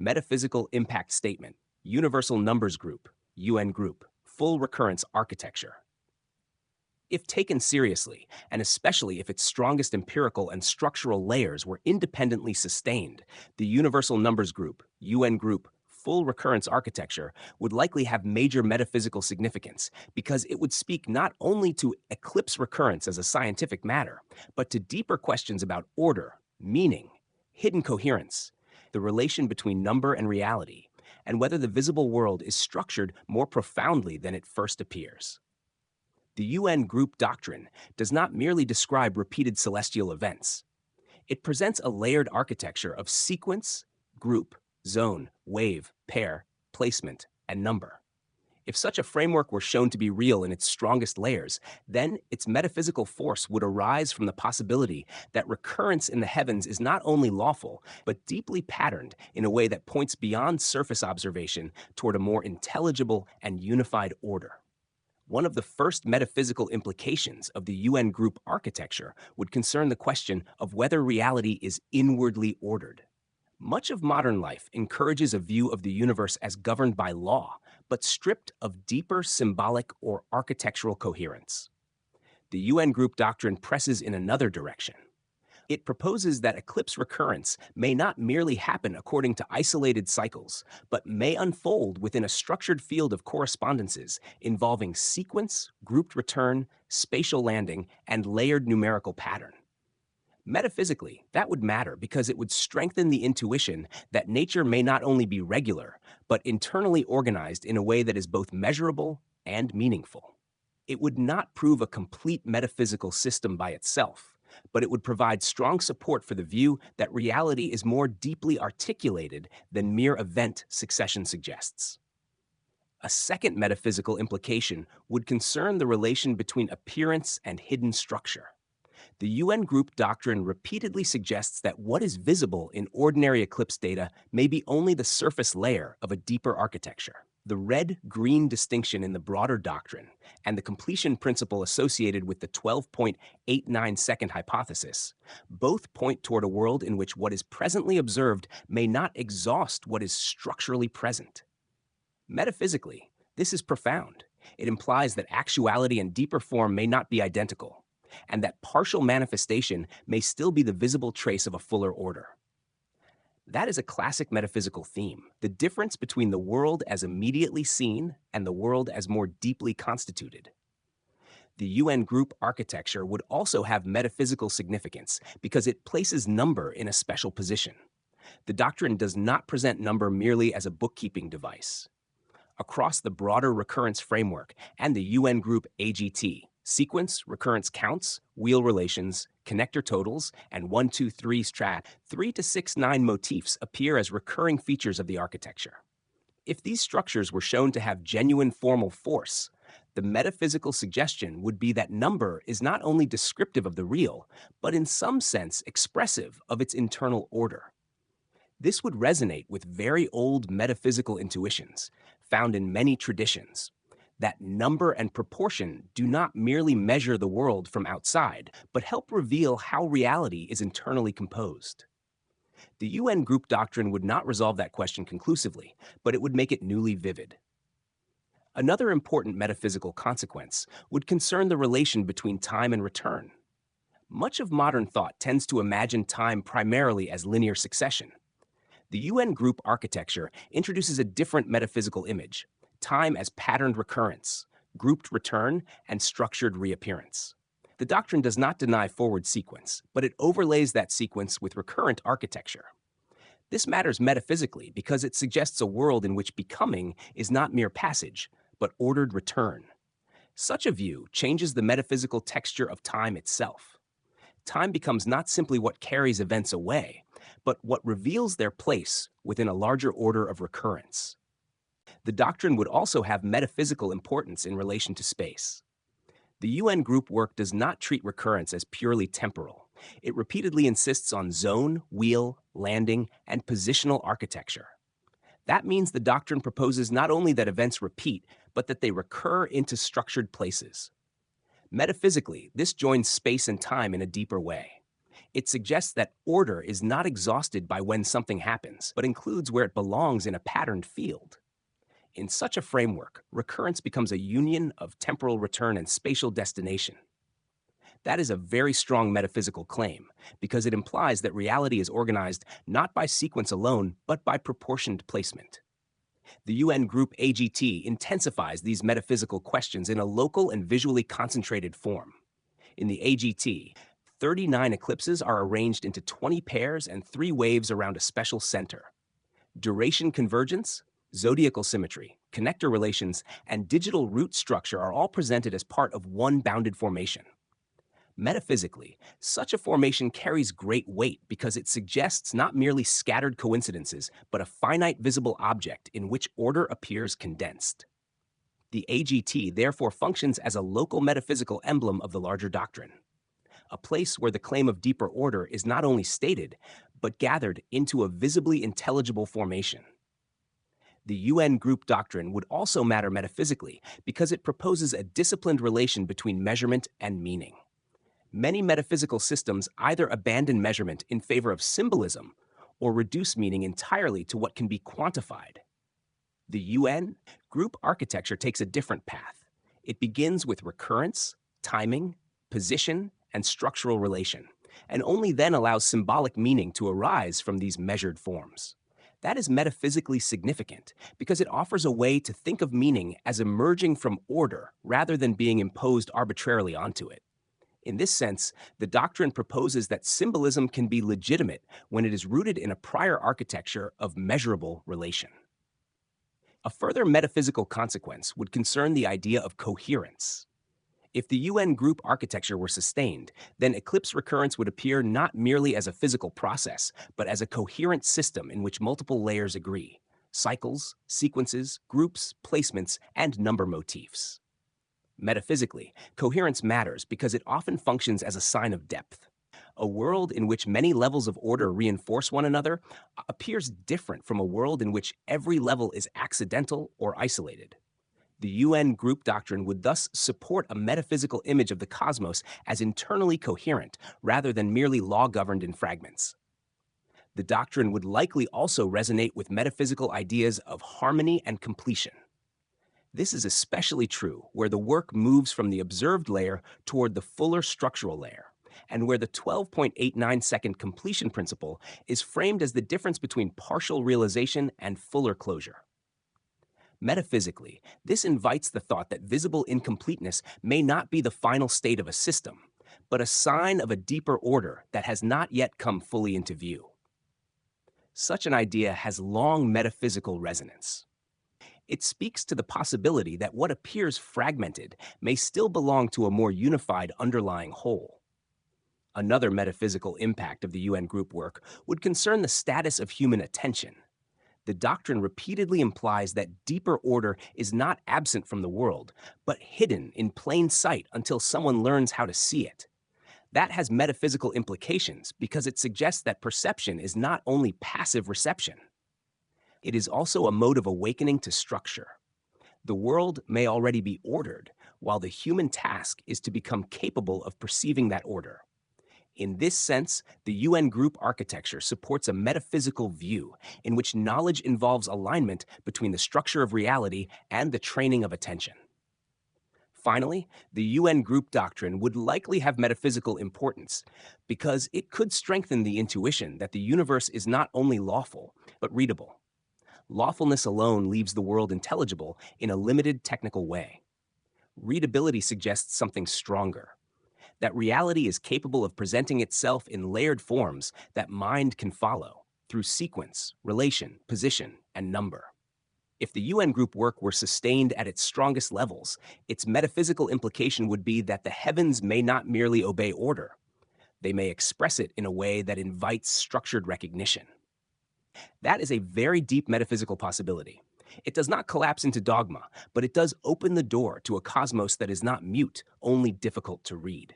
Metaphysical Impact Statement, Universal Numbers Group, UN Group, Full Recurrence Architecture. If taken seriously, and especially if its strongest empirical and structural layers were independently sustained, the Universal Numbers Group, UN Group, Full Recurrence Architecture would likely have major metaphysical significance because it would speak not only to eclipse recurrence as a scientific matter, but to deeper questions about order, meaning, hidden coherence, the relation between number and reality, and whether the visible world is structured more profoundly than it first appears. The UN group doctrine does not merely describe repeated celestial events. It presents a layered architecture of sequence, group, zone, wave, pair, placement, and number. If such a framework were shown to be real in its strongest layers, then its metaphysical force would arise from the possibility that recurrence in the heavens is not only lawful, but deeply patterned in a way that points beyond surface observation toward a more intelligible and unified order. One of the first metaphysical implications of the UN group architecture would concern the question of whether reality is inwardly ordered. Much of modern life encourages a view of the universe as governed by law, but stripped of deeper symbolic or architectural coherence. The UN group doctrine presses in another direction. It proposes that eclipse recurrence may not merely happen according to isolated cycles, but may unfold within a structured field of correspondences involving sequence, grouped return, spatial landing, and layered numerical pattern. Metaphysically, that would matter because it would strengthen the intuition that nature may not only be regular, but internally organized in a way that is both measurable and meaningful. It would not prove a complete metaphysical system by itself, but it would provide strong support for the view that reality is more deeply articulated than mere event succession suggests. A second metaphysical implication would concern the relation between appearance and hidden structure. The UN group doctrine repeatedly suggests that what is visible in ordinary eclipse data may be only the surface layer of a deeper architecture. The red-green distinction in the broader doctrine and the completion principle associated with the 12.89-second hypothesis both point toward a world in which what is presently observed may not exhaust what is structurally present. Metaphysically, this is profound. It implies that actuality and deeper form may not be identical, and that partial manifestation may still be the visible trace of a fuller order. That is a classic metaphysical theme, the difference between the world as immediately seen and the world as more deeply constituted. The UN group architecture would also have metaphysical significance because it places number in a special position. The doctrine does not present number merely as a bookkeeping device. Across the broader recurrence framework and the UN group AGT, sequence, recurrence counts, wheel relations, connector totals, and 1, 2, 3 strat, 3 to 6, 9 motifs appear as recurring features of the architecture. If these structures were shown to have genuine formal force, the metaphysical suggestion would be that number is not only descriptive of the real, but in some sense expressive of its internal order. This would resonate with very old metaphysical intuitions, found in many traditions, that number and proportion do not merely measure the world from outside, but help reveal how reality is internally composed. The UN group doctrine would not resolve that question conclusively, but it would make it newly vivid. Another important metaphysical consequence would concern the relation between time and return. Much of modern thought tends to imagine time primarily as linear succession. The UN group architecture introduces a different metaphysical image: time as patterned recurrence, grouped return, and structured reappearance. The doctrine does not deny forward sequence, but it overlays that sequence with recurrent architecture. This matters metaphysically because it suggests a world in which becoming is not mere passage, but ordered return. Such a view changes the metaphysical texture of time itself. Time becomes not simply what carries events away, but what reveals their place within a larger order of recurrence. The doctrine would also have metaphysical importance in relation to space. The UN group work does not treat recurrence as purely temporal. It repeatedly insists on zone, wheel, landing, and positional architecture. That means the doctrine proposes not only that events repeat, but that they recur into structured places. Metaphysically, this joins space and time in a deeper way. It suggests that order is not exhausted by when something happens, but includes where it belongs in a patterned field. In such a framework, recurrence becomes a union of temporal return and spatial destination. That is a very strong metaphysical claim, because it implies that reality is organized not by sequence alone, but by proportioned placement. The UN group AGT intensifies these metaphysical questions in a local and visually concentrated form. In the AGT, 39 eclipses are arranged into 20 pairs and 3 waves around a special center. Duration convergence, zodiacal symmetry, connector relations, and digital root structure are all presented as part of one bounded formation. Metaphysically, such a formation carries great weight because it suggests not merely scattered coincidences, but a finite visible object in which order appears condensed. The AGT therefore functions as a local metaphysical emblem of the larger doctrine, a place where the claim of deeper order is not only stated, but gathered into a visibly intelligible formation. The UN group doctrine would also matter metaphysically because it proposes a disciplined relation between measurement and meaning. Many metaphysical systems either abandon measurement in favor of symbolism or reduce meaning entirely to what can be quantified. The UN group architecture takes a different path. It begins with recurrence, timing, position, and structural relation, and only then allows symbolic meaning to arise from these measured forms. That is metaphysically significant because it offers a way to think of meaning as emerging from order rather than being imposed arbitrarily onto it. In this sense, the doctrine proposes that symbolism can be legitimate when it is rooted in a prior architecture of measurable relation. A further metaphysical consequence would concern the idea of coherence. If the UN group architecture were sustained, then eclipse recurrence would appear not merely as a physical process, but as a coherent system in which multiple layers agree: cycles, sequences, groups, placements, and number motifs. Metaphysically, coherence matters because it often functions as a sign of depth. A world in which many levels of order reinforce one another appears different from a world in which every level is accidental or isolated. The UN group doctrine would thus support a metaphysical image of the cosmos as internally coherent rather than merely law-governed in fragments. The doctrine would likely also resonate with metaphysical ideas of harmony and completion. This is especially true where the work moves from the observed layer toward the fuller structural layer, and where the 12.89-second completion principle is framed as the difference between partial realization and fuller closure. Metaphysically, this invites the thought that visible incompleteness may not be the final state of a system, but a sign of a deeper order that has not yet come fully into view. Such an idea has long metaphysical resonance. It speaks to the possibility that what appears fragmented may still belong to a more unified underlying whole. Another metaphysical impact of the UN group work would concern the status of human attention. The doctrine repeatedly implies that deeper order is not absent from the world, but hidden in plain sight until someone learns how to see it. That has metaphysical implications because it suggests that perception is not only passive reception. It is also a mode of awakening to structure. The world may already be ordered, while the human task is to become capable of perceiving that order. In this sense, the UN group architecture supports a metaphysical view in which knowledge involves alignment between the structure of reality and the training of attention. Finally, the UN group doctrine would likely have metaphysical importance because it could strengthen the intuition that the universe is not only lawful, but readable. Lawfulness alone leaves the world intelligible in a limited technical way. Readability suggests something stronger, that reality is capable of presenting itself in layered forms that mind can follow through sequence, relation, position, and number. If the UN group work were sustained at its strongest levels, its metaphysical implication would be that the heavens may not merely obey order. They may express it in a way that invites structured recognition. That is a very deep metaphysical possibility. It does not collapse into dogma, but it does open the door to a cosmos that is not mute, only difficult to read.